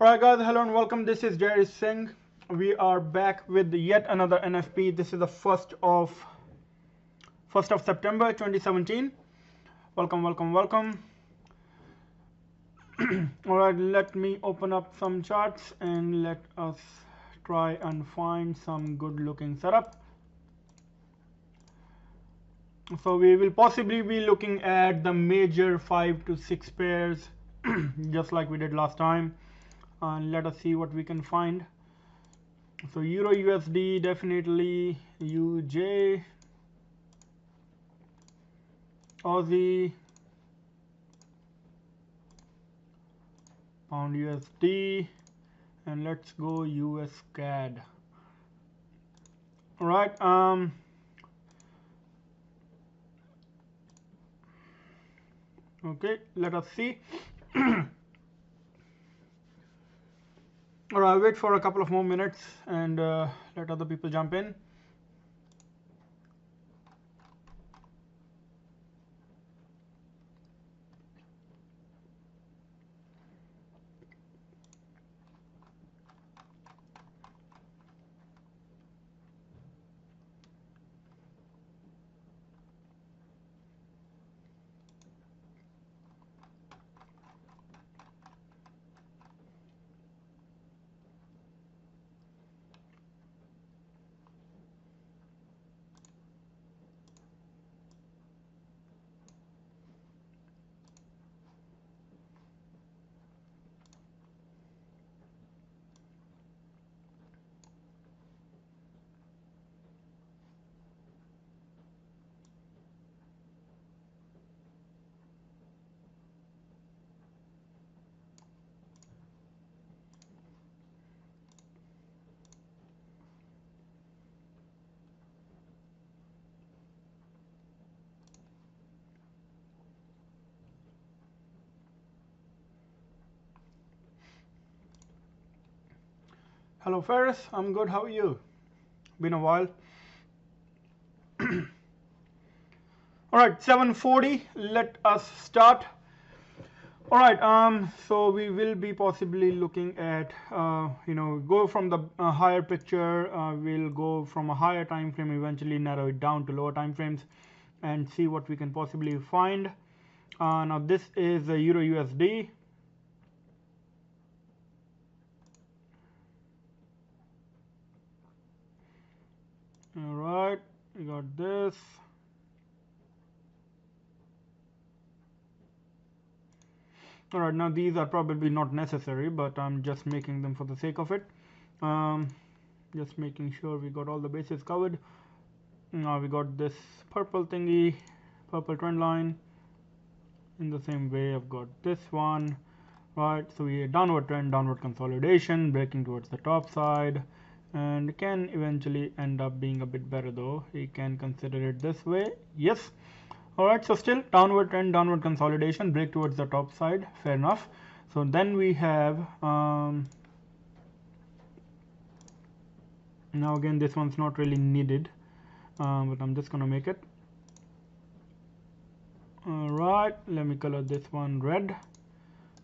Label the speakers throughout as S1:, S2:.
S1: Alright guys, hello and welcome. This is Jerry Singh. We are back with yet another NFP. This is the 1st of September 2017. Welcome. Alright, let me open up some charts and let us try and find some good looking setup. So we will possibly be looking at the major 5 to 6 pairs just like we did last time. And let us see what we can find. So Euro USD definitely, UJ, Aussie, Pound USD, and let's go US CAD. All right. Okay, let us see. Alright, wait for a couple of more minutes and let other people jump in. Hello Ferris, I'm good, how are you? Been a while. Alright, 7:40, let us start. Alright, so we will be possibly looking at, go from the higher picture, we'll go from a higher time frame, eventually narrow it down to lower time frames and see what we can possibly find. Now this is the Euro USD. Alright, we got this. Alright, now these are probably not necessary, but I'm just making them for the sake of it. Just making sure we got all the bases covered. Now we got this purple thingy, purple trend line. In the same way, I've got this one. Right, so we downward trend, downward consolidation, breaking towards the top side, and can eventually end up being a bit better though. We can consider it this way. Yes. Alright, so still downward trend, downward consolidation, break towards the top side, fair enough. So then we have now again this one's not really needed, but I'm just gonna make it. Alright, let me color this one red.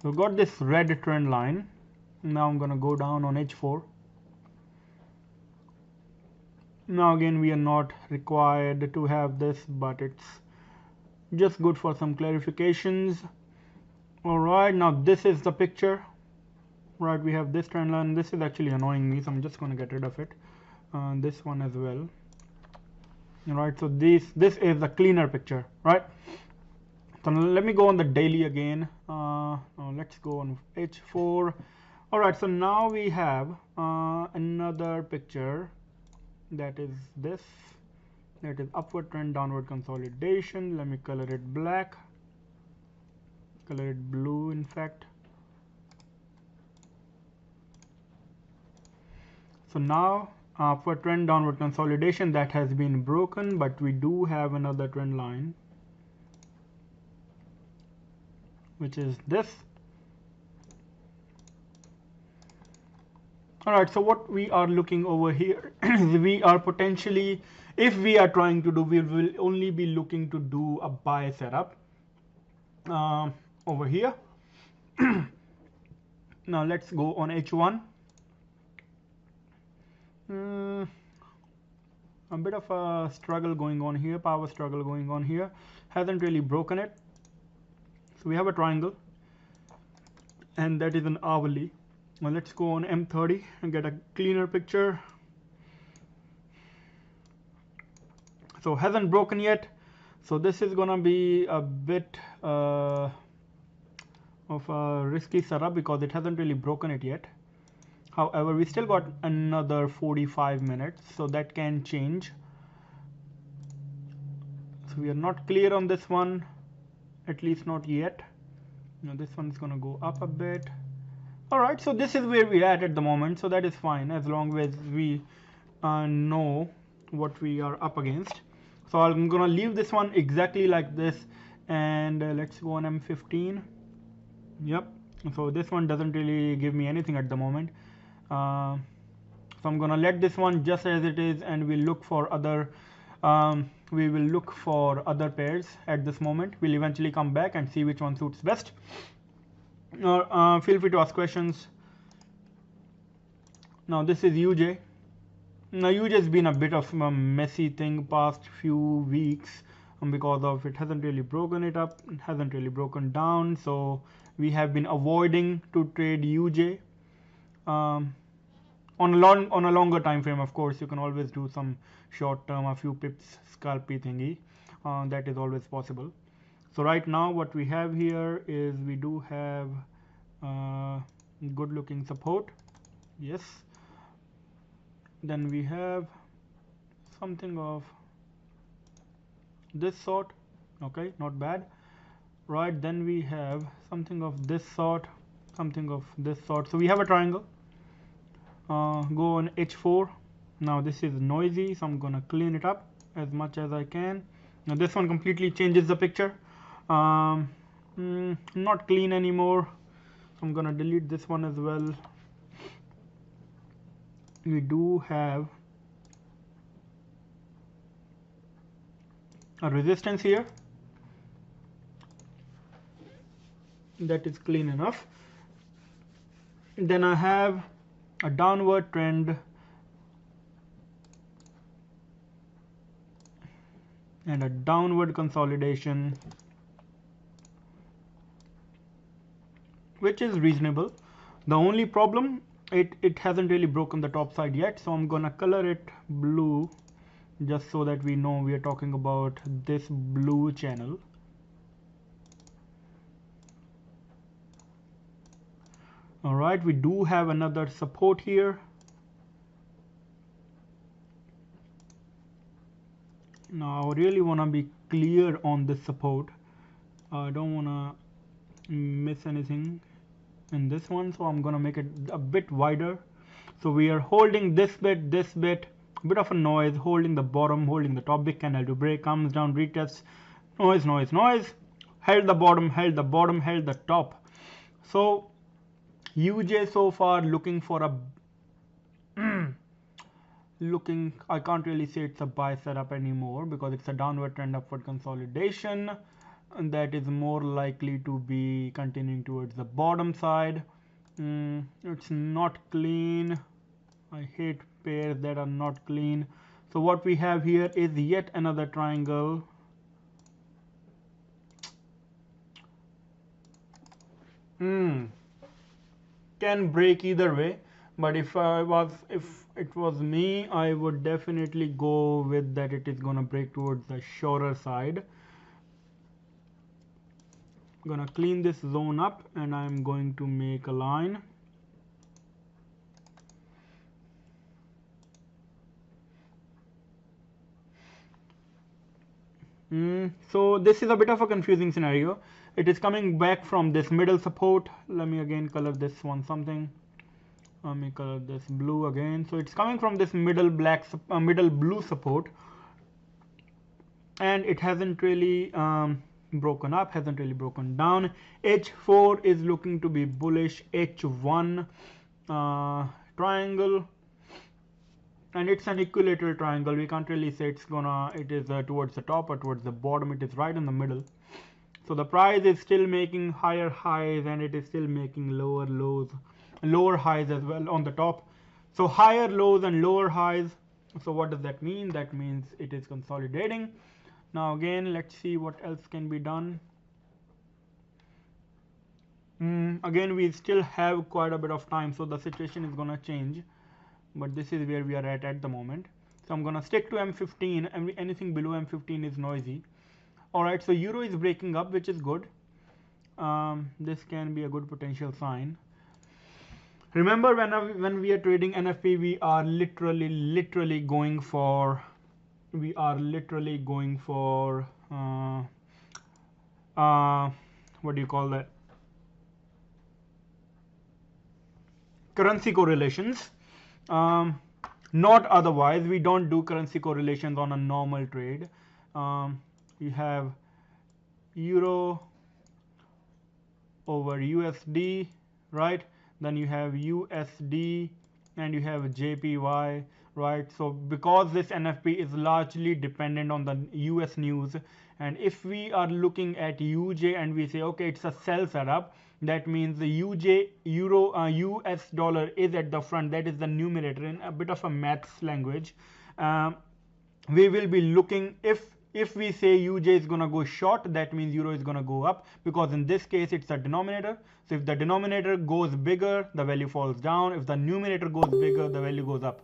S1: So got this red trend line. Now I'm gonna go down on H4. Now again we are not required to have this, but it's just good for some clarifications. Alright, now this is the picture. Right, we have this trend line. This is actually annoying me, so I'm just going to get rid of it. This one as well. Alright, so this is the cleaner picture, right? So let me go on the daily again. Let's go on H4. Alright, so now we have another picture that is this. That is upward trend, downward consolidation. Let me color it black, color it blue in fact. So now upward trend, downward consolidation, that has been broken, but we do have another trend line, which is this. Alright, so what we are looking over here is we are potentially, if we are trying to do, we will only be looking to do a buy setup over here. Now let's go on H1. A bit of a struggle going on here, power struggle going on here, hasn't really broken it. So we have a triangle, and that is an hourly. Now let's go on M30 and get a cleaner picture. So hasn't broken yet, so this is gonna be a bit of a risky setup because it hasn't really broken it yet. However, we still got another 45 minutes, so that can change. So we are not clear on this one, at least not yet. Now this one is gonna go up a bit. Alright, so this is where we're at the moment, so that is fine as long as we know what we are up against. So I'm gonna leave this one exactly like this, and let's go on M15. Yep, so this one doesn't really give me anything at the moment. So I'm gonna let this one just as it is, and we'll look for other we will look for other pairs at this moment. We'll eventually come back and see which one suits best. Or feel free to ask questions. Now this is UJ. Now UJ has been a bit of a messy thing past few weeks because of it hasn't really broken it up, it hasn't really broken down, so we have been avoiding to trade UJ. On a longer time frame, of course, you can always do some short term, a few pips scalpy thingy. That is always possible. So right now what we have here is we do have good looking support. Yes. Then we have something of this sort. Okay, not bad. Right, then we have something of this sort, something of this sort. So we have a triangle. Go on H4. Now this is noisy, so I'm gonna clean it up as much as I can. Now this one completely changes the picture. Not clean anymore, so I'm gonna delete this one as well. We do have a resistance here that is clean enough. Then I have a downward trend and a downward consolidation, which is reasonable. The only problem, it hasn't really broken the top side yet, so I'm gonna color it blue just so that we know we are talking about this blue channel. Alright, we do have another support here. Now I really want to be clear on this support. I don't want to miss anything in this one, so I'm gonna make it a bit wider. So we are holding this bit, bit of a noise, holding the bottom, holding the top, big candle to break, comes down, retests, noise, noise, noise, held the bottom, held the bottom, held the top. So UJ so far looking for a I can't really say it's a buy setup anymore because it's a downward trend upward consolidation, and that is more likely to be continuing towards the bottom side. It's not clean. I hate pairs that are not clean. So what we have here is yet another triangle. Can break either way, but if it was me, I would definitely go with that it is gonna break towards the shorter side. I'm gonna clean this zone up and I'm going to make a line. So this is a bit of a confusing scenario. It is coming back from this middle support. Let me again color this one something. Let me color this blue again. So it's coming from this middle blue support, and it hasn't really broken up, hasn't really broken down. H4 is looking to be bullish. H1 triangle, and it's an equilateral triangle. We can't really say it is towards the top or towards the bottom. It is right in the middle. So the price is still making higher highs and it is still making lower lows. lower highs as well on the top. So higher lows and lower highs. So what does that mean? That means it is consolidating. Now again, let's see what else can be done. Again, we still have quite a bit of time, so the situation is gonna change, but this is where we are at the moment. So I'm gonna stick to M15, and anything below M15 is noisy. Alright, so euro is breaking up, which is good. This can be a good potential sign. Remember, when we are trading NFP, we are literally going for what do you call that, currency correlations. Not otherwise. We don't do currency correlations on a normal trade. You have euro over USD, right? Then you have USD and you have JPY, right? So because this NFP is largely dependent on the US news, and if we are looking at UJ and we say, okay, it's a sell setup, that means the UJ US dollar is at the front. That is the numerator in a bit of a maths language. We will be looking, if we say UJ is going to go short, that means euro is going to go up, because in this case it's a denominator. So if the denominator goes bigger, the value falls down. If the numerator goes bigger, the value goes up.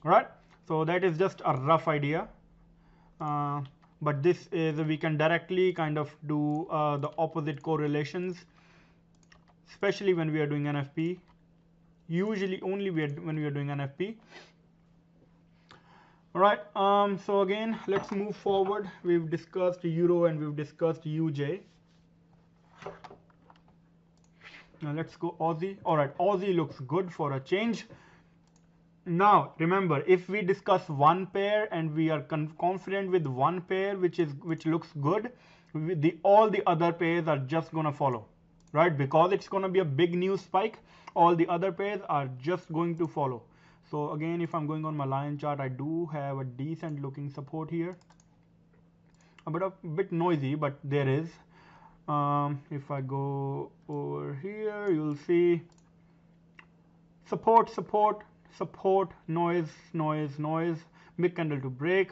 S1: Right? So that is just a rough idea. But this is, we can directly kind of do the opposite correlations, especially when we are doing NFP. Usually only when we are doing NFP. Alright, so again, let's move forward. We've discussed euro and we've discussed UJ. Now let's go Aussie. Alright, Aussie looks good for a change. Now remember, if we discuss one pair and we are confident with one pair which looks good, all the other pairs are just gonna follow, right? Because it's gonna be a big news spike, all the other pairs are just going to follow. So again, if I'm going on my line chart, I do have a decent looking support here. A bit noisy, but there is. If I go over here, you'll see support, noise, big candle to break,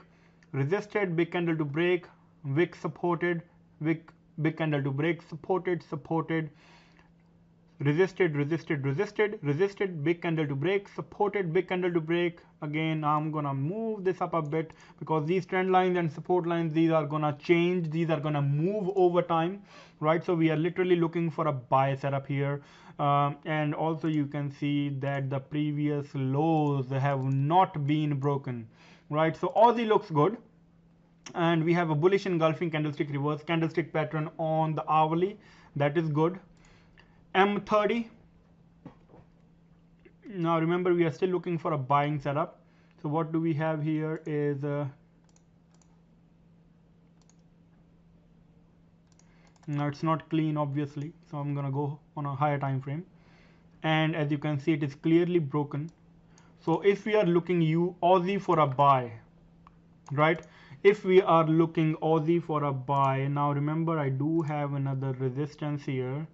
S1: resisted, big candle to break, wick supported, wick, big candle to break, supported, resisted, big candle to break, supported, big candle to break. Again, I'm gonna move this up a bit because these trend lines and support lines, these are gonna change, these are gonna move over time, right? So we are literally looking for a buy setup here. And also you can see that the previous lows have not been broken, right? So Aussie looks good, and we have a bullish engulfing candlestick reverse candlestick pattern on the hourly. That is good. M30. Now remember, we are still looking for a buying setup. So what do we have here is now it's not clean, obviously, so I'm gonna go on a higher time frame, and as you can see, it is clearly broken. So if we are looking Aussie for a buy, right? If we are looking Aussie for a buy, now remember, I do have another resistance here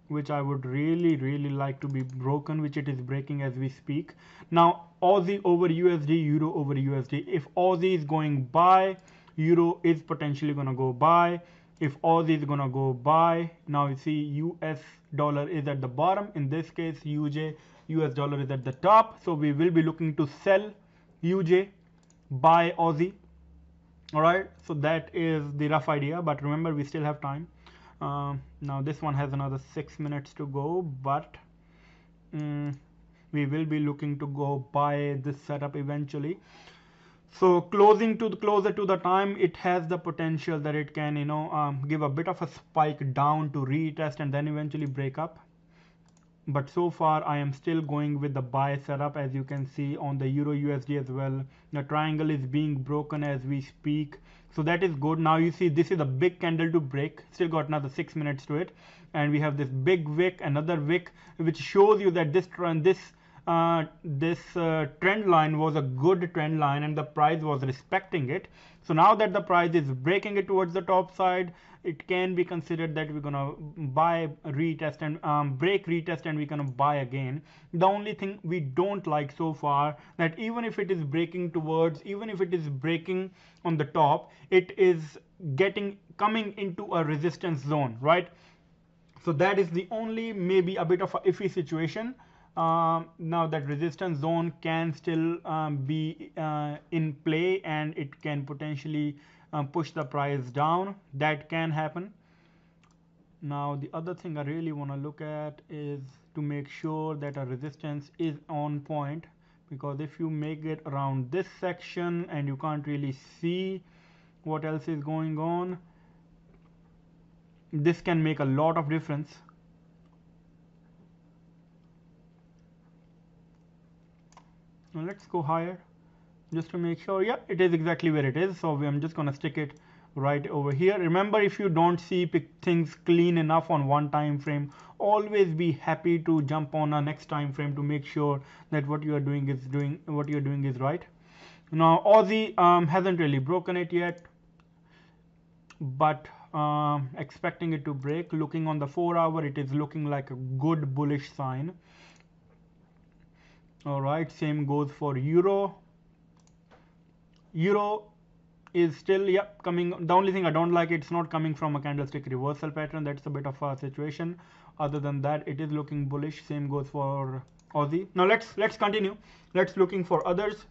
S1: which I would really like to be broken, which it is breaking as we speak. Now Aussie over USD, euro over USD. If Aussie is going buy, euro is potentially gonna go buy. If Aussie is gonna go buy, now you see US dollar is at the bottom. In this case, UJ, US dollar is at the top. So we will be looking to sell UJ, buy Aussie. Alright, so that is the rough idea, but remember, we still have time. Now this one has another 6 minutes to go, but we will be looking to go buy this setup eventually. So closer to the time, it has the potential that it can, give a bit of a spike down to retest and then eventually break up. But so far I am still going with the buy setup. As you can see on the euro USD as well, the triangle is being broken as we speak, so that is good. Now you see, this is a big candle to break, still got another 6 minutes to it, and we have this big wick, another wick, which shows you that this this trend line was a good trend line and the price was respecting it. So now that the price is breaking it towards the top side, it can be considered that we're gonna buy, retest, and break, retest, and we're gonna buy again. The only thing we don't like so far, that even if it is breaking towards, even if it is breaking on the top, it is coming into a resistance zone, right? So that is the only maybe a bit of a iffy situation. Now that resistance zone can still be in play, and it can potentially push the price down. That can happen. Now the other thing I really want to look at is to make sure that a resistance is on point, because if you make it around this section and you can't really see what else is going on, this can make a lot of difference. Now let's go higher just to make sure. Yeah, it is exactly where it is. So I'm just going to stick it right over here. Remember, if you don't see things clean enough on one time frame, always be happy to jump on a next time frame to make sure that what you're doing is right. Now Aussie hasn't really broken it yet, but expecting it to break. Looking on the 4-hour, it is looking like a good bullish sign. All right, same goes for euro. Euro is still, yeah, coming. The only thing I don't like, it's not coming from a candlestick reversal pattern. That's a bit of a situation. Other than that, it is looking bullish. Same goes for Aussie. Now let's continue. Let's looking for others.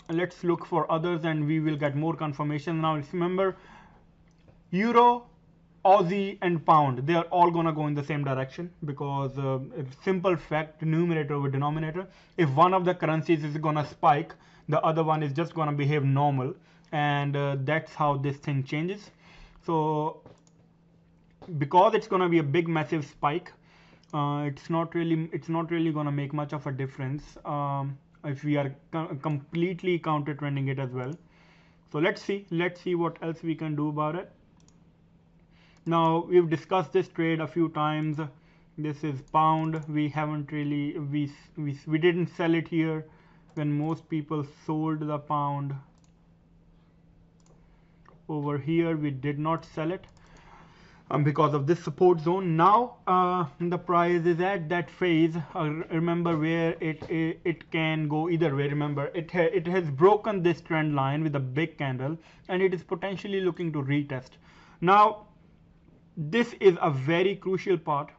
S1: Let's look for others and we will get more confirmation. Now remember, euro, Aussie and pound, they are all gonna go in the same direction, because simple fact, numerator over denominator. If one of the currencies is gonna spike, the other one is just gonna behave normal, and that's how this thing changes. So because it's gonna be a big massive spike, it's not really gonna make much of a difference if we are completely counter trending it as well. So let's see what else we can do about it. Now we've discussed this trade a few times. This is pound. We haven't really, we didn't sell it here when most people sold the pound. Over here we did not sell it because of this support zone. Now the price is at that phase. Remember where it can go either way. Remember, it has broken this trend line with a big candle, and it is potentially looking to retest. Now this is a very crucial part.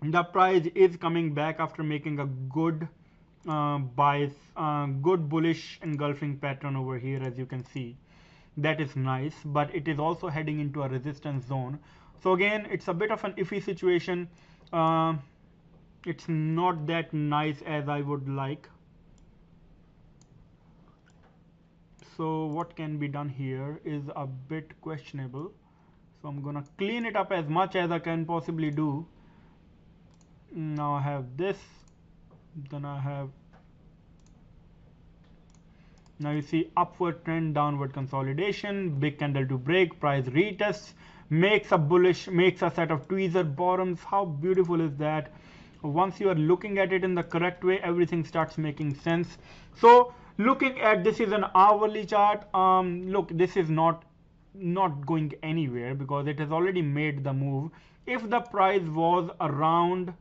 S1: The price is coming back after making a good bias, good bullish engulfing pattern over here, as you can see. That is nice, but it is also heading into a resistance zone. So again, it's a bit of an iffy situation. It's not that nice as I would like. So what can be done here is a bit questionable. So I'm gonna clean it up as much as I can possibly do. Now I have this, then I have, now you see upward trend, downward consolidation, big candle to break, price retests, makes a set of tweezer bottoms. How beautiful is that? Once you are looking at it in the correct way, everything starts making sense. So looking at this is an hourly chart. Look, this is not going anywhere because it has already made the move. If the price was around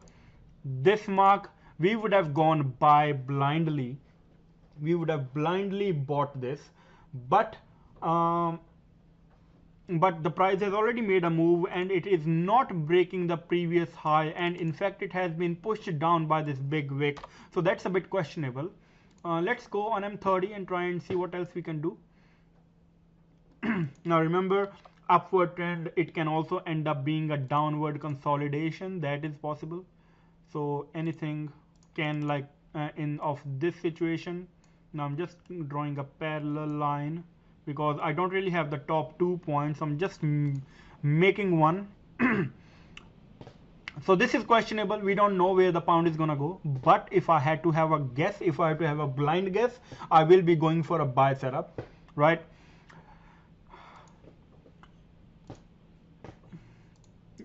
S1: this mark, we would have gone by blindly. We would have blindly bought this, but the price has already made a move and it is not breaking the previous high, and in fact it has been pushed down by this big wick. So that's a bit questionable. Let's go on M30 and try and see what else we can do. Now remember, upward trend, it can also end up being a downward consolidation. That is possible. So anything can, like of this situation. Now I'm just drawing a parallel line because I don't really have the top 2 points. I'm just making one. So this is questionable. We don't know where the pound is gonna go, but if I had to have a guess, if I had to have a blind guess, I will be going for a buy setup, right?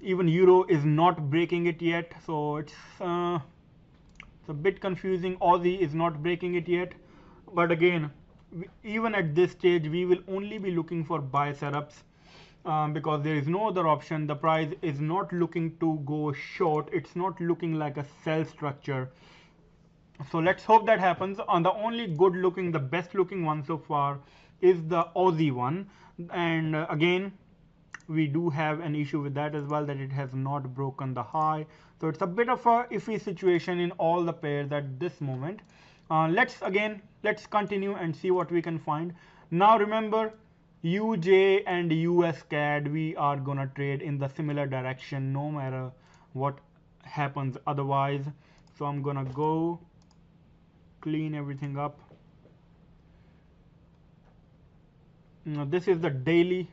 S1: even euro is not breaking it yet, so it's a bit confusing. Aussie is not breaking it yet, but again, even at this stage we will only be looking for buy setups, because there is no other option. The price is not looking to go short, it's not looking like a sell structure. So let's hope that happens. On the only good looking, the best looking one so far is the Aussie one, and again we do have an issue with that as well, that it has not broken the high. So it's a bit of a iffy situation in all the pairs at this moment. Let's continue and see what we can find. Now remember, UJ and US CAD, we are gonna trade in the similar direction no matter what happens otherwise. So I'm gonna go clean everything up. Now this is the daily.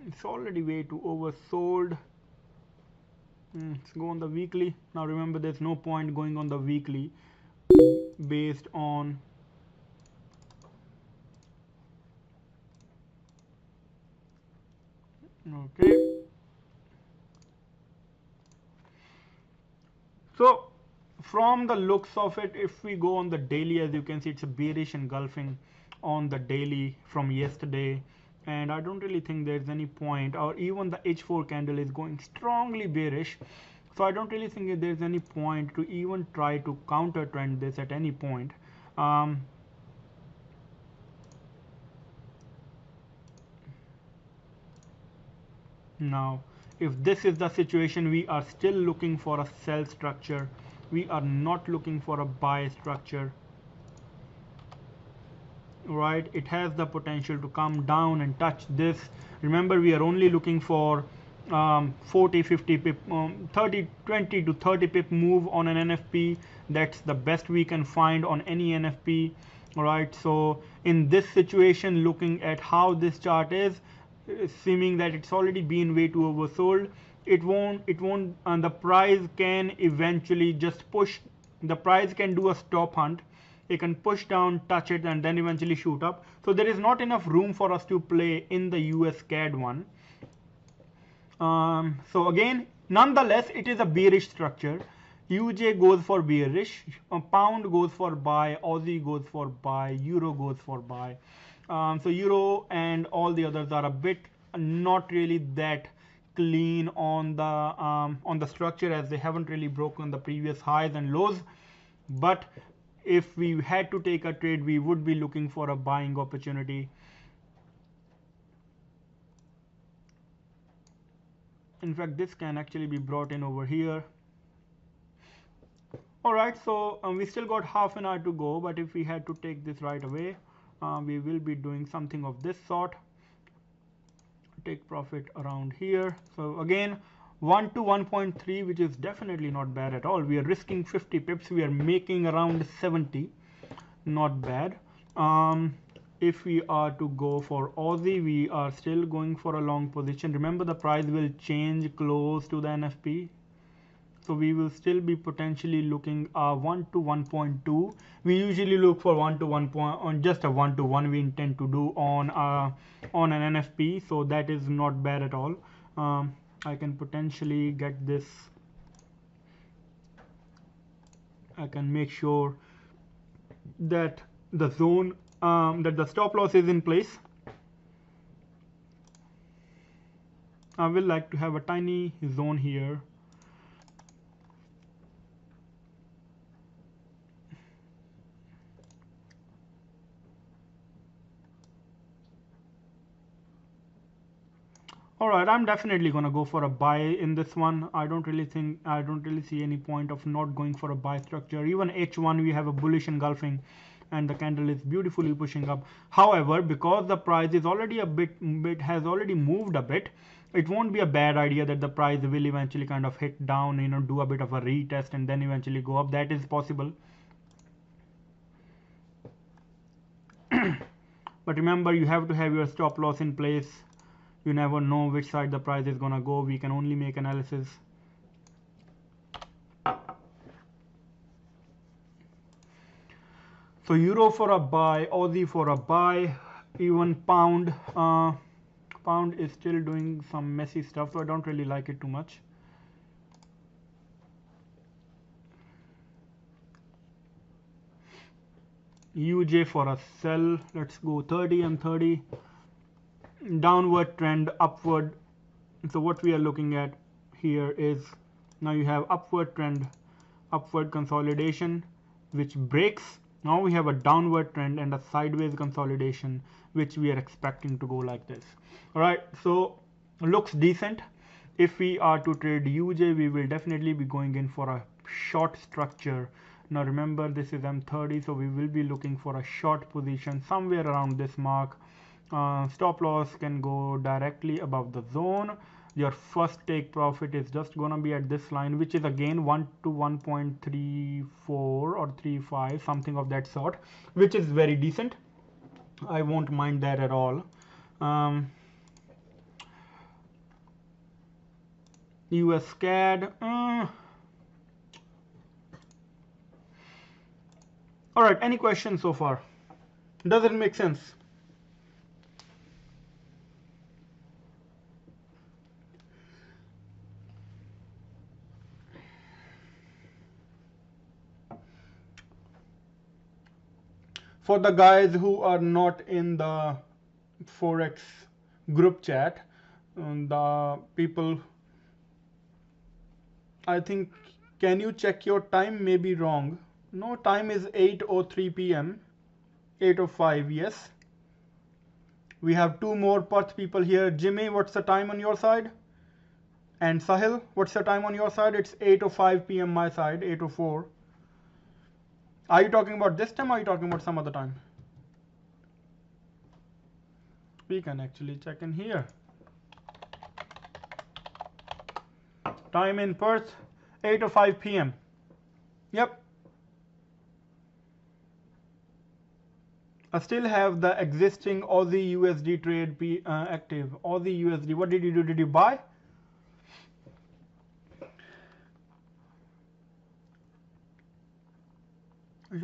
S1: It's already way too oversold. Let's go on the weekly. Now remember, there's no point going on the weekly based on okay. So from the looks of it, if we go on the daily, as you can see, it's a bearish engulfing on the daily from yesterday, and I don't really think there's any point, or even the H4 candle is going strongly bearish, so I don't really think there's any point to even try to counter trend this at any point. Now if this is the situation, we are still looking for a sell structure, we are not looking for a buy structure, right? It has the potential to come down and touch this. Remember, we are only looking for 40 50 pip 30 20 to 30 pip move on an NFP. That's the best we can find on any NFP. All right, so in this situation, looking at how this chart is, seeming that it's already been way too oversold, it won't and the price can eventually just push. The price can do a stop hunt, it can push down, touch it, and then eventually shoot up. So there is not enough room for us to play in the US CAD one. So again, nonetheless, it is a bearish structure. UJ goes for bearish, pound goes for buy, Aussie goes for buy, euro goes for buy. So euro and all the others are a bit not really that clean on the structure, as they haven't really broken the previous highs and lows. But if we had to take a trade, we would be looking for a buying opportunity. In fact, this can actually be brought in over here. Alright, so we still got half an hour to go, but if we had to take this right away, we will be doing something of this sort. Take profit around here. So again, 1 to 1.3, which is definitely not bad at all. We are risking 50 pips, we are making around 70, not bad. If we are to go for Aussie, we are still going for a long position. Remember, the price will change close to the NFP, so we will still be potentially looking 1 to 1.2. We usually look for 1 to 1 point on just a 1 to 1 we intend to do on an NFP, so that is not bad at all. I can potentially get this. I can make sure that the zone that the stop loss is in place. I will like to have a tiny zone here. Alright, I'm definitely gonna go for a buy in this one. I don't really see any point of not going for a buy structure. Even H1 we have a bullish engulfing and the candle is beautifully pushing up. However, because the price is already has already moved a bit, it won't be a bad idea that the price will eventually kind of hit down, do a bit of a retest and then eventually go up. That is possible. But remember, you have to have your stop loss in place. You never know which side the price is gonna go. We can only make analysis. So euro for a buy, Aussie for a buy, even pound Pound is still doing some messy stuff, so I don't really like it too much. UJ for a sell. Let's go 30 and 30. Downward trend, upward. So what we are looking at here is, now you have upward trend, upward consolidation, which breaks. Now we have a downward trend and a sideways consolidation, which we are expecting to go like this. All right, so looks decent. If we are to trade UJ, we will definitely be going in for a short structure. Now remember, this is M30, so we will be looking for a short position somewhere around this mark. Stop loss can go directly above the zone. Your first take profit is just gonna be at this line, which is again 1 to 1.34 or 35, something of that sort, which is very decent. I won't mind that at all. US CAD. All right, any questions so far? Does it make sense? For the guys who are not in the Forex group chat, the people, I think, can you check your time? May be wrong. No, time is 8:03 p.m. 8:05, yes. We have two more Perth people here. Jimmy, what's the time on your side? And Sahil, what's the time on your side? It's 8:05 p.m. my side, 8:04. Are you talking about this time or are you talking about some other time? We can actually check in here. Time in Perth, 8:05 p.m. Yep. I still have the existing Aussie USD trade active. Aussie USD, what did you do? Did you buy?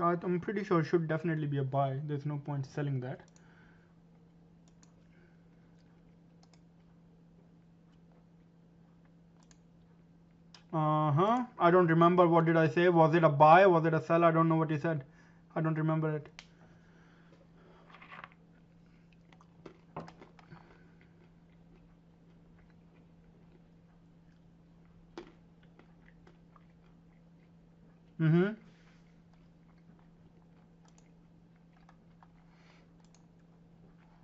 S1: I'm pretty sure it should definitely be a buy. There's no point selling that. I don't remember. What did I say? Was it a buy? Was it a sell? I don't know what he said. I don't remember it.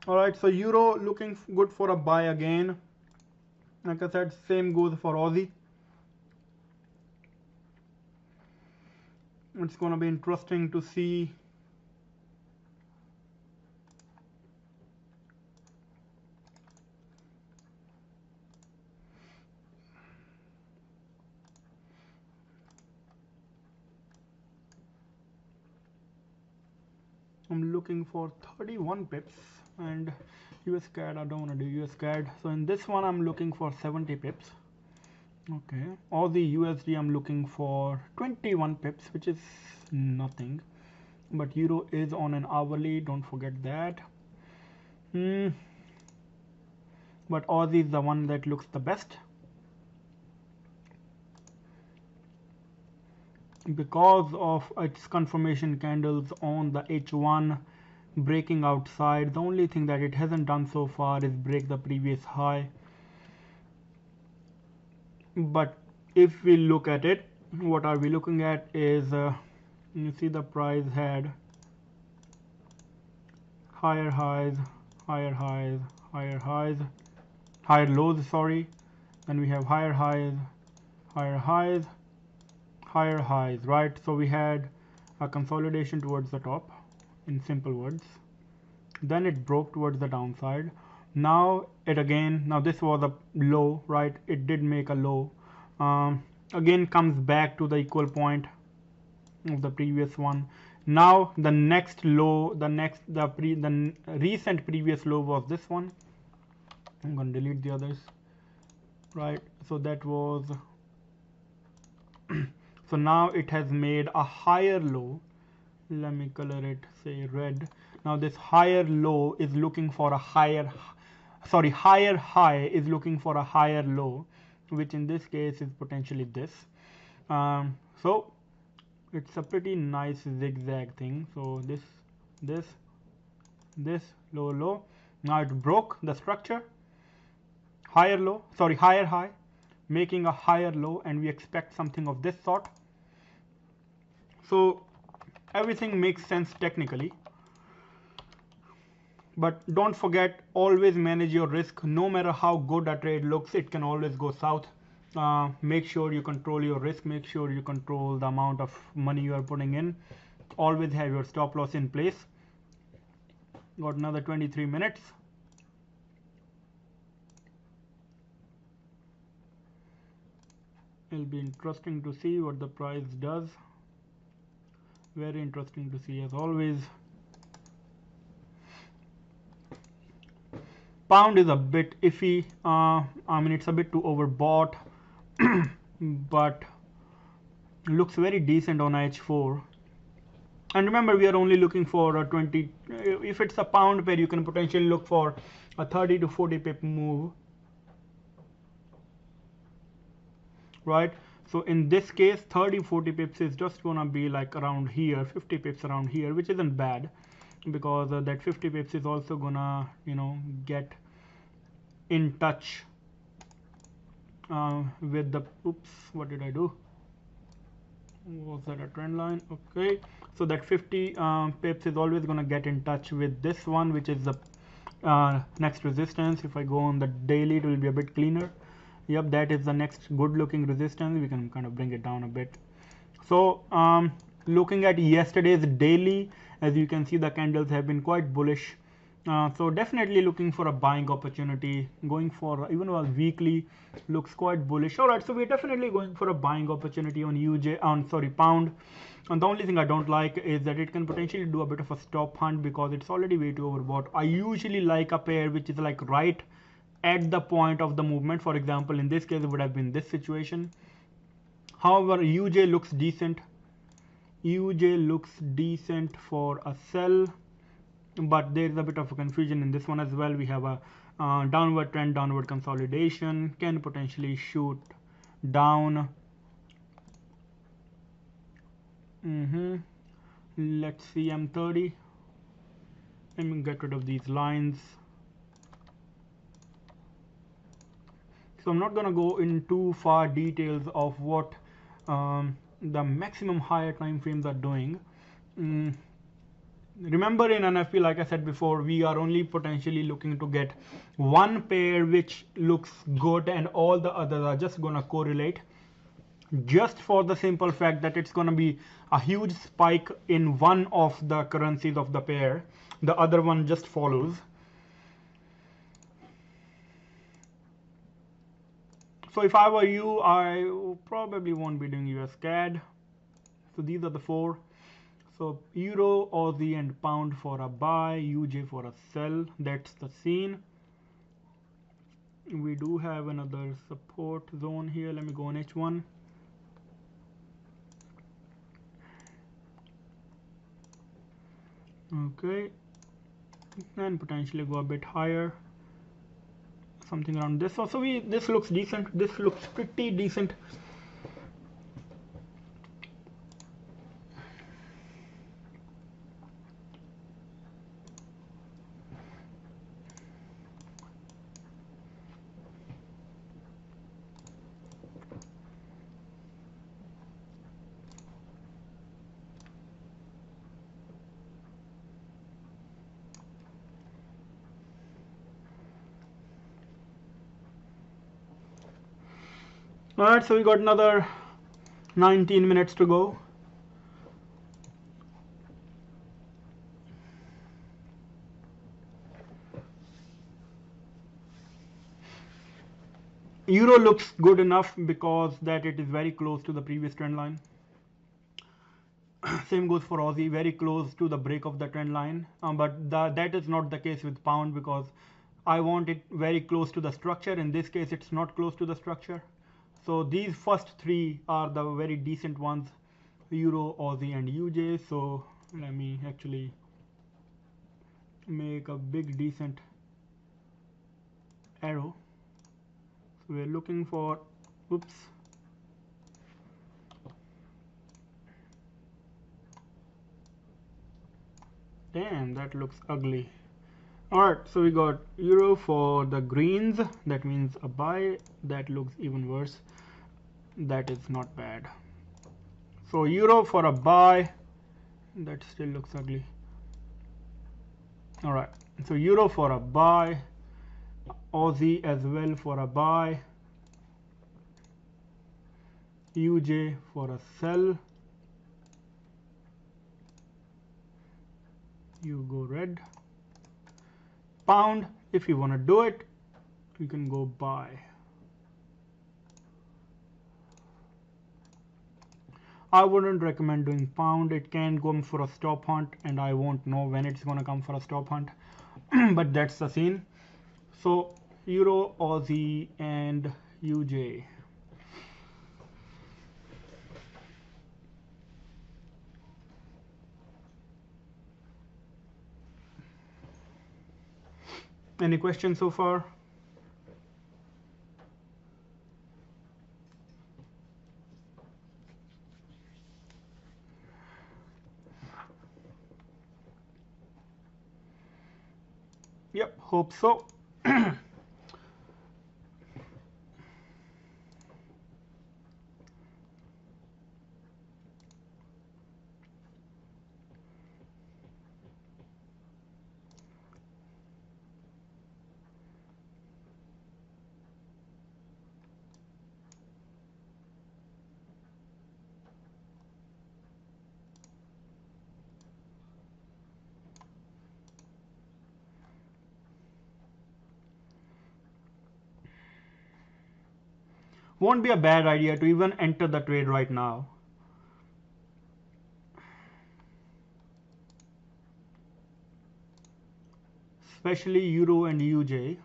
S1: All right, so Euro looking good for a buy again. Like I said, same goes for Aussie. It's going to be interesting to see. I'm looking for 31 pips and US CAD. I don't want to do US CAD. So in this one, I'm looking for 70 pips. Okay, Aussie USD, I'm looking for 21 pips, which is nothing. But Euro is on an hourly, don't forget that. But Aussie is the one that looks the best, because of its confirmation candles on the H1 breaking outside. The only thing that it hasn't done so far is break the previous high. But if we look at it, what are we looking at is you see the price had higher highs, higher highs, higher highs, higher lows, sorry. Then we have higher highs, higher highs, higher highs, right? So we had a consolidation towards the top, in simple words. Then it broke towards the downside. Now it again, now this was a low, right? It did make a low. Again comes back to the equal point of the previous one. Now the next low, the recent previous low was this one. I'm going to delete the others, right? So that was so now it has made a higher low. Let me color it, say red. Now this higher low is looking for a higher, sorry, higher high is looking for a higher low, which in this case is potentially this. So it's a pretty nice zigzag thing. So this low low. Now it broke the structure, higher low, sorry, higher high, making a higher low, and we expect something of this sort. So everything makes sense technically, but don't forget, always manage your risk. No matter how good a trade looks, it can always go south. Make sure you control your risk, make sure you control the amount of money you are putting in. Always have your stop loss in place. Got another 23 minutes. It'll be interesting to see what the price does. Very interesting to see as always. Pound is a bit iffy. I mean, it's a bit too overbought, but looks very decent on H4. And remember, we are only looking for a 20. If it's a pound pair, you can potentially look for a 30 to 40 pip move, right? So in this case, 30-40 pips is just gonna be like around here, 50 pips around here, which isn't bad, because that 50 pips is also gonna, you know, get in touch with the, oops, what did I do? Was that a trend line? Okay, so that 50 pips is always gonna get in touch with this one, which is the next resistance. If I go on the daily, it will be a bit cleaner. Yep, that is the next good looking resistance. We can kind of bring it down a bit. So looking at yesterday's daily, as you can see, the candles have been quite bullish. So definitely looking for a buying opportunity. Going for even a weekly looks quite bullish. All right, so we're definitely going for a buying opportunity on pound. And the only thing I don't like is that it can potentially do a bit of a stop hunt because it's already way too overbought. I usually like a pair which is like right at the point of the movement. For example, in this case, it would have been this situation. However, UJ looks decent. UJ looks decent for a sell, but there is a bit of a confusion in this one as well. We have a downward trend, downward consolidation, can potentially shoot down. Let's see, M30. Let me get rid of these lines. So I'm not going to go in too far details of what the maximum higher time frames are doing. Remember, in NFP, like I said before, we are only potentially looking to get one pair which looks good and all the others are just going to correlate, just for the simple fact that it's going to be a huge spike in one of the currencies of the pair. The other one just follows. So if I were you, I probably won't be doing US CAD. So these are the four. So Euro, Aussie and Pound for a buy, UJ for a sell. That's the scene. We do have another support zone here. Let me go on H1. Okay, and potentially go a bit higher, something around this. So this looks decent. This looks pretty decent. Alright, so we got another 19 minutes to go. Euro looks good enough because that it is very close to the previous trend line. Same goes for Aussie, very close to the break of the trend line, but that is not the case with Pound because I want it very close to the structure. In this case, it's not close to the structure. So these first three are the very decent ones, Euro, Aussie and UJ. So let me actually make a big decent arrow. So we're looking for, oops, damn, that looks ugly. Alright, so we got euro for the greens, that means a buy. That looks even worse. That is not bad. So euro for a buy, that still looks ugly. Alright, so euro for a buy, Aussie as well for a buy, UJ for a sell, you go red. Pound, if you want to do it, you can go buy. I wouldn't recommend doing pound. It can come for a stop hunt and I won't know when it's gonna come for a stop hunt. But that's the scene. So euro, Aussie and UJ. Any questions so far? Yep, hope so. Won't be a bad idea to even enter the trade right now. Especially euro and UJ.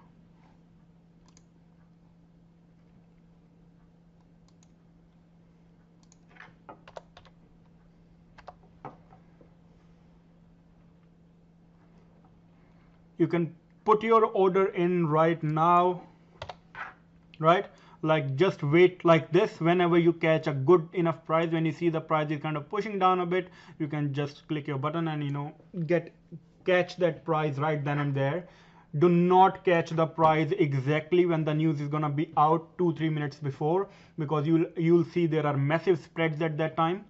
S1: You can put your order in right now, right? Like just wait like this. Whenever you catch a good enough price, when you see the price is kind of pushing down a bit, you can just click your button and catch that price right then and there. Do not catch the price exactly when the news is gonna be out 2-3 minutes before, because you'll see there are massive spreads at that time.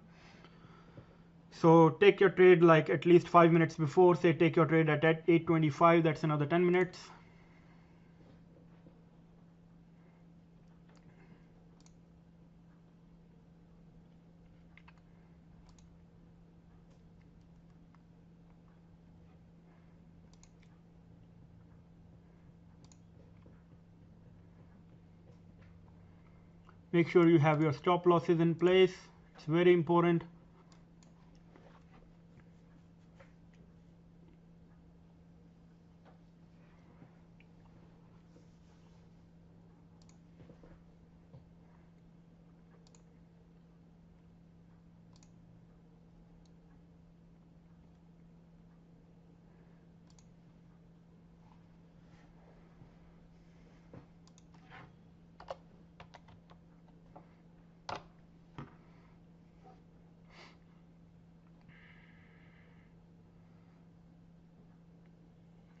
S1: So take your trade like at least 5 minutes before. Say take your trade at 8:25. That's another 10 minutes. Make sure you have your stop losses in place. It's very important.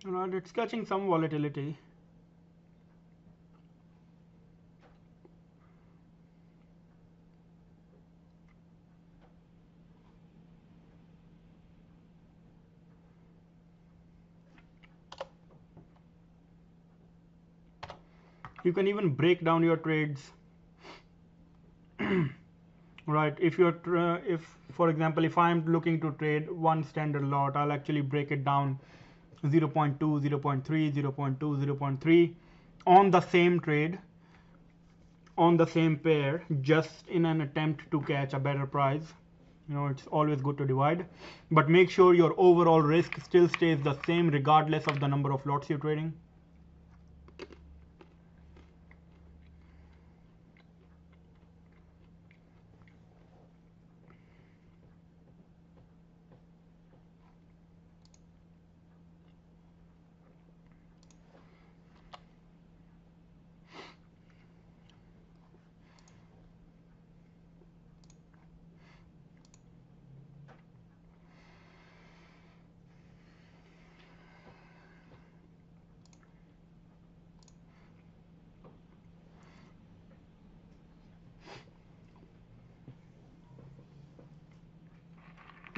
S1: Alright, it's catching some volatility. You can even break down your trades. Right, if for example, if I'm looking to trade one standard lot, I'll actually break it down 0.2, 0.3, 0.2, 0.3 on the same trade, on the same pair, just in an attempt to catch a better price. It's always good to divide, but make sure your overall risk still stays the same regardless of the number of lots you're trading.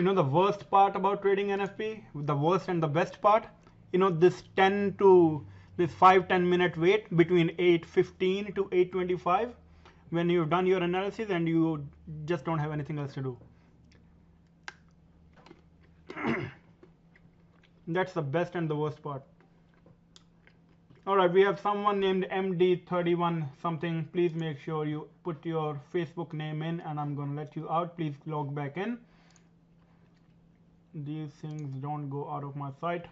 S1: You know the worst part about trading NFP, the worst and the best part, you know, this 10 to this 5-10 minute wait between 8:15 to 8:25 when you've done your analysis and you just don't have anything else to do. That's the best and the worst part. All right, we have someone named MD31 something. Please make sure you put your Facebook name in, and I'm going to let you out. Please log back in. These things don't go out of my sight.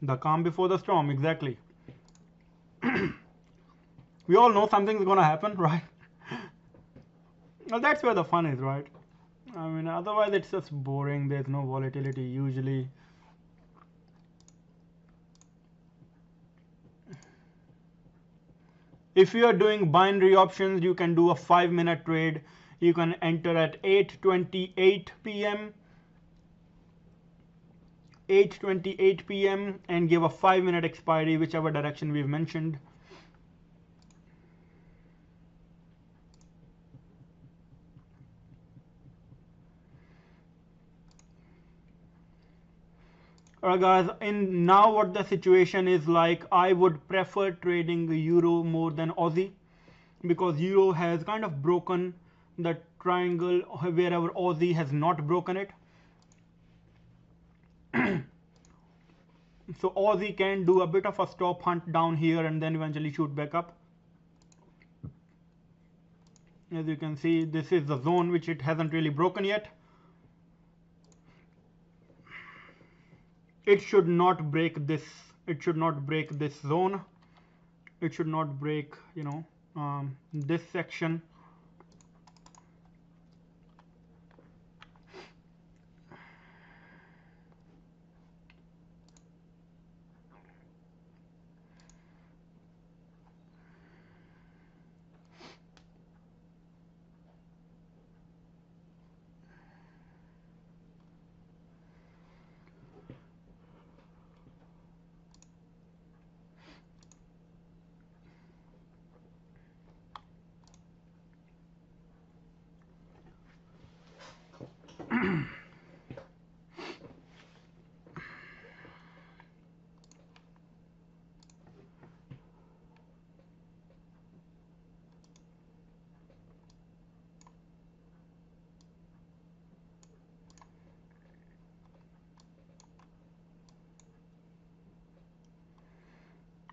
S1: The calm before the storm, exactly. We all know something's going to happen, right? Well, that's where the fun is, right? I mean, otherwise it's just boring. There's no volatility usually. If you are doing binary options, you can do a 5-minute trade. You can enter at 8:28 p.m. 8:28 p.m. and give a 5-minute expiry, whichever direction we've mentioned. Alright guys, in now what the situation is like, I would prefer trading Euro more than Aussie, because Euro has kind of broken the triangle wherever Aussie has not broken it. So Aussie can do a bit of a stop hunt down here and then eventually shoot back up. As you can see, this is the zone which it hasn't really broken yet. It should not break this. It should not break this zone. It should not break, you know, this section.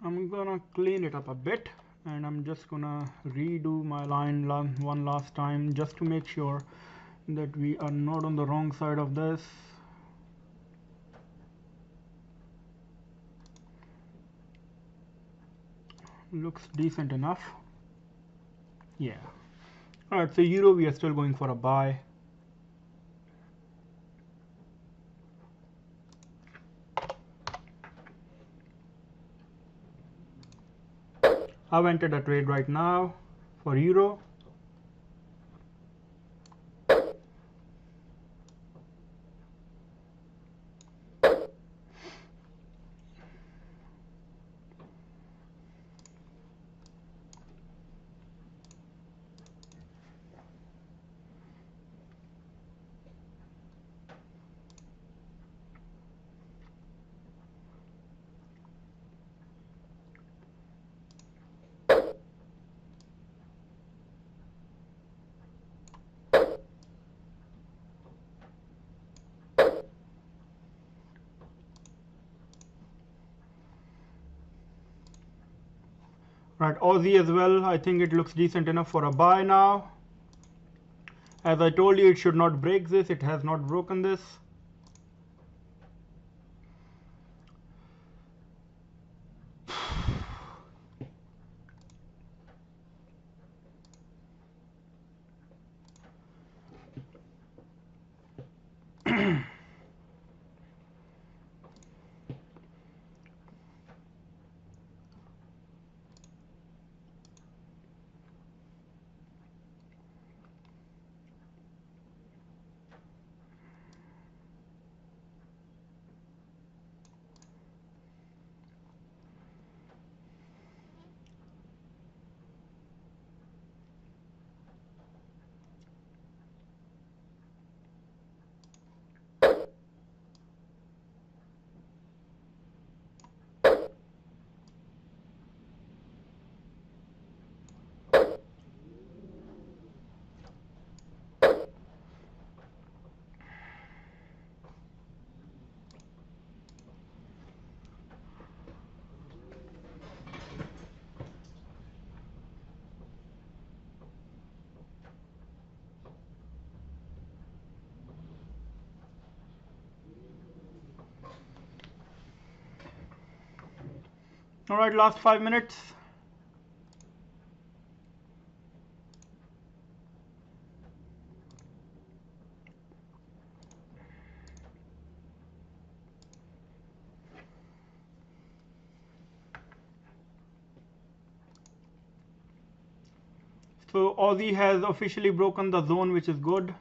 S1: I'm gonna clean it up a bit, and I'm just gonna redo my line one last time just to make sure that we are not on the wrong side of this. Looks decent enough. Yeah. Alright, so Euro we are still going for a buy. I've entered a trade right now for Euro. Right, Aussie as well, I think it looks decent enough for a buy now. As I told you, it should not break this. It has not broken this. All right, last 5 minutes. So Aussie has officially broken the zone, which is good.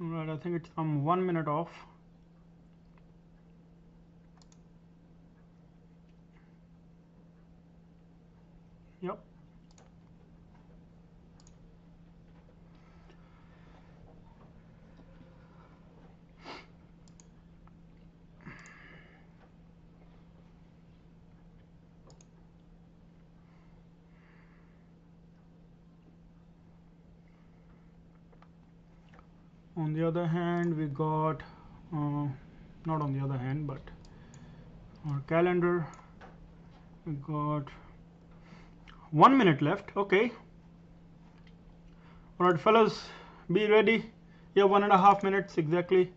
S1: All right, I think it's 1 minute off. Yep. On the other hand, we got not on the other hand, but our calendar, we got 1 minute left. Okay. All right, fellas, be ready. Yeah, 1.5 minutes exactly.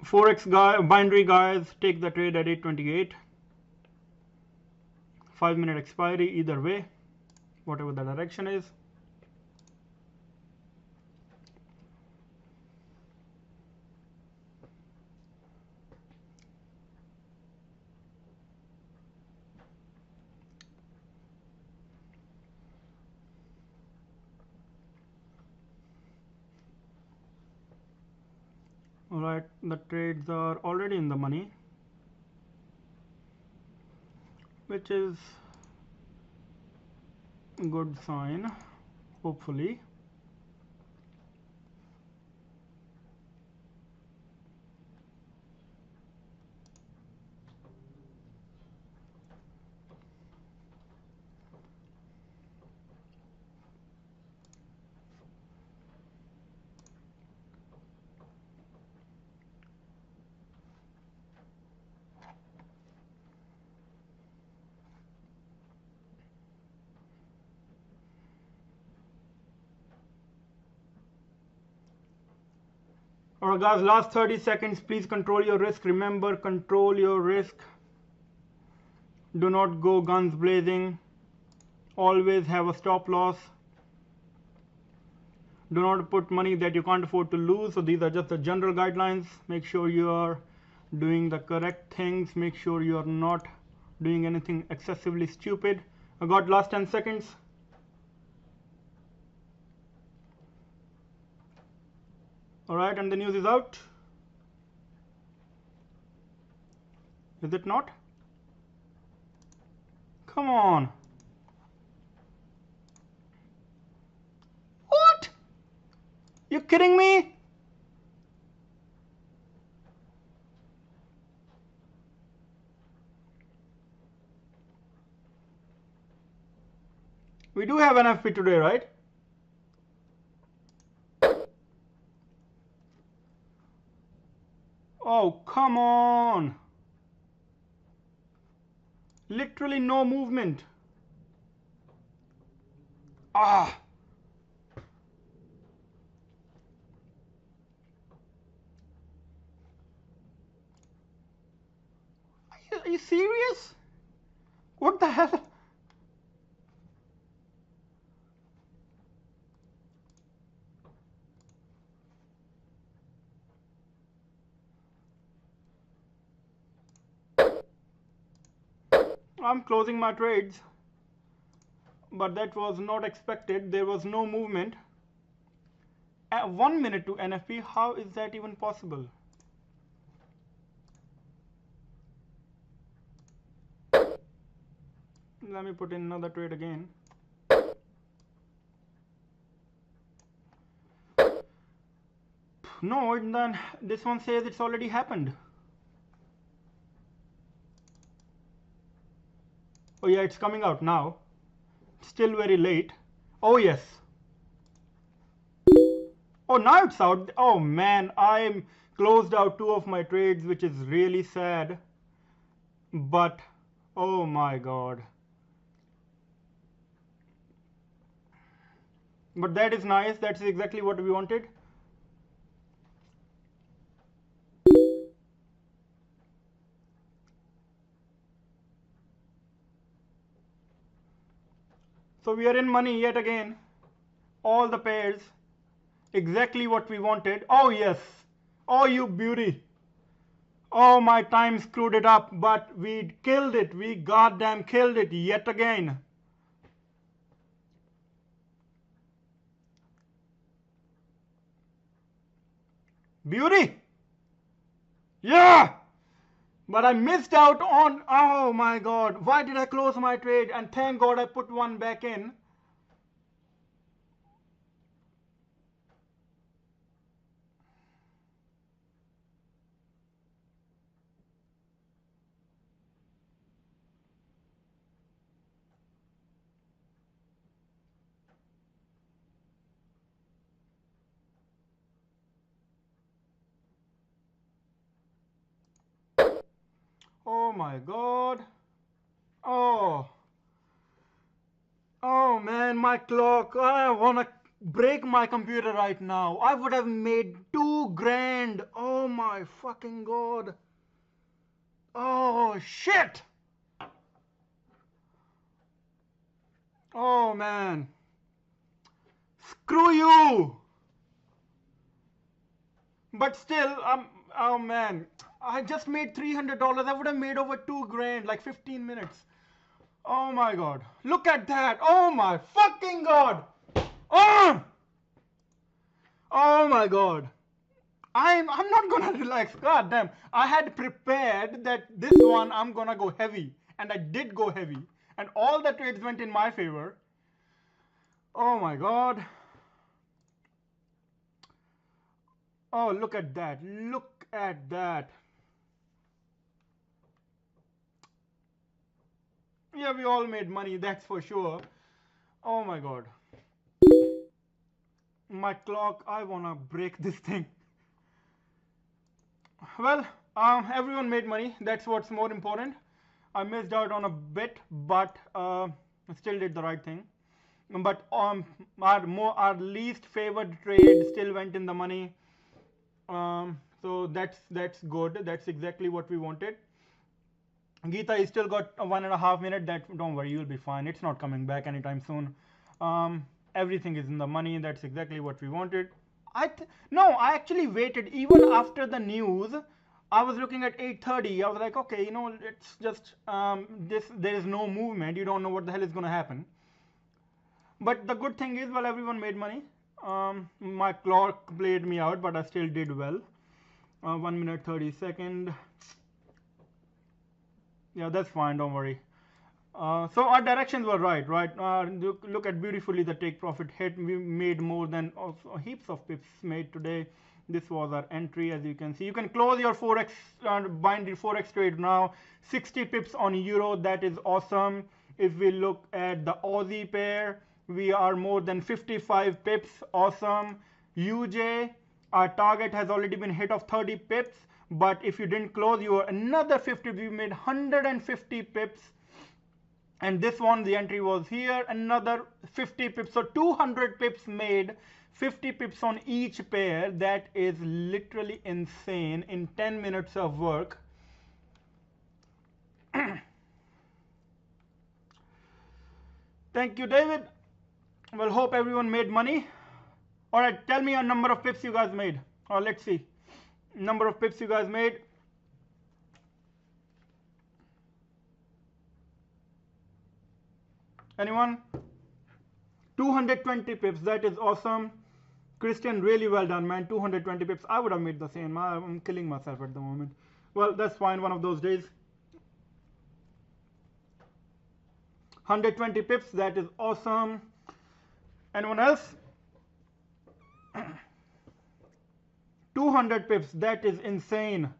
S1: Forex guy, binary guys, take the trade at 8:28. 5 minute expiry either way, whatever the direction is. All right, the trades are already in the money, which is a good sign, hopefully. All right, guys, last 30 seconds. Please control your risk. Remember, control your risk. Do not go guns blazing. Always have a stop loss. Do not put money that you can't afford to lose. So these are just the general guidelines. Make sure you are doing the correct things. Make sure you are not doing anything excessively stupid. I got last 10 seconds. All right, and the news is out. Is it not? Come on. What? You kidding me? We do have NFP today, right? Oh, come on. Literally no movement. Ah. Are you serious? What the hell? I'm closing my trades. But that was not expected. There was no movement. At 1 minute to NFP, how is that even possible? Let me put in another trade again. No, and then this one says it's already happened. Oh, Oh yeah, it's coming out now. Still very late. Oh yes. Oh, now it's out. Oh man, I'm closed out 2 of my trades, which is really sad. But oh my god. But that is nice. That's exactly what we wanted. So we are in money yet again. All the pairs. Exactly what we wanted. Oh yes. Oh you beauty. Oh my time screwed it up, but we killed it. We goddamn killed it yet again. Beauty. Yeah. But I missed out on, oh my god, why did I close my trade? And thank god I put one back in. Oh my god. Oh. Oh man, my clock. I wanna break my computer right now. I would have made 2 grand. Oh my fucking god. Oh shit. Oh man. Screw you. But still, oh man. I just made $300. I would have made over 2 grand, like 15 minutes. Oh my god. Look at that. Oh my fucking god. Oh! Oh my god. I'm not gonna relax. God damn. I had prepared that this one I'm gonna go heavy. And I did go heavy. And all the trades went in my favor. Oh my god. Oh, look at that. Look at that. Yeah, we all made money, that's for sure. Oh my god. My clock, I wanna break this thing. Well, everyone made money. That's what's more important. I missed out on a bit, but still did the right thing. But our least favored trade still went in the money. So that's good. That's exactly what we wanted. Geeta, you still got 1.5 minutes. That don't worry, you'll be fine. It's not coming back anytime soon. Everything is in the money. That's exactly what we wanted. No, I actually waited even after the news. I was looking at 8:30. I was like, okay, it's just this. There is no movement. You don't know what the hell is going to happen. But the good thing is, well, everyone made money. My clock played me out, but I still did well. 1 minute 30 second. Yeah, that's fine. Don't worry. So our directions were right? Look at beautifully the take profit hit. We made more than also heaps of pips made today. This was our entry, as you can see. You can close your forex bind your forex trade now. 60 pips on euro. That is awesome. If we look at the Aussie pair, we are more than 55 pips. Awesome. UJ, our target has already been hit of 30 pips. But if you didn't close, you were another 50. We made 150 pips. And this one, the entry was here, another 50 pips. So 200 pips made, 50 pips on each pair. That is literally insane in 10 minutes of work. Thank you, David. Well, hope everyone made money. All right, tell me a number of pips you guys made. Or let's see. Number of pips you guys made. Anyone? 220 pips. That is awesome. Christian, really well done, man. 220 pips. I would have made the same. I'm killing myself at the moment. Well, that's fine. One of those days. 120 pips. That is awesome. Anyone else? 200 pips. That is insane.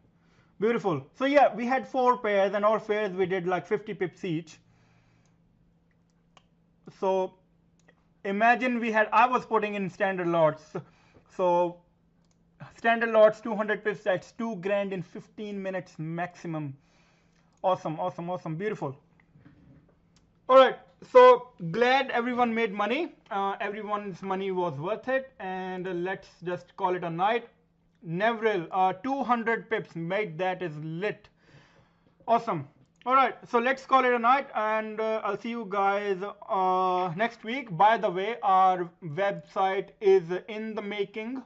S1: Beautiful. So yeah, we had 4 pairs, and all pairs we did like 50 pips each. So imagine I was putting in standard lots. So standard lots 200 pips, that's 2 grand in 15 minutes maximum. Awesome, awesome, awesome, beautiful. All right, so glad everyone made money. Everyone's money was worth it, and let's just call it a night. Neville, 200 pips made, that is lit. Awesome. All right, so let's call it a night, and I'll see you guys next week. By the way, our website is in the making.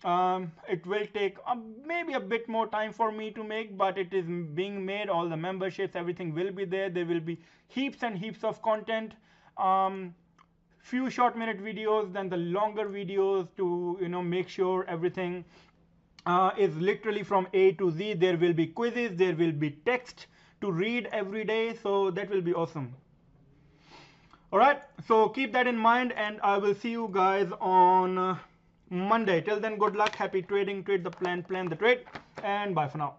S1: It will take maybe a bit more time for me to make, but it is being made. All the memberships, everything will be there. There will be heaps and heaps of content. Few short minute videos, then the longer videos to make sure everything is literally from A to Z. There will be quizzes, there will be text to read every day, so that will be awesome. All right, so keep that in mind, and I will see you guys on Monday. Till then, good luck, happy trading, trade the plan, plan the trade, and bye for now.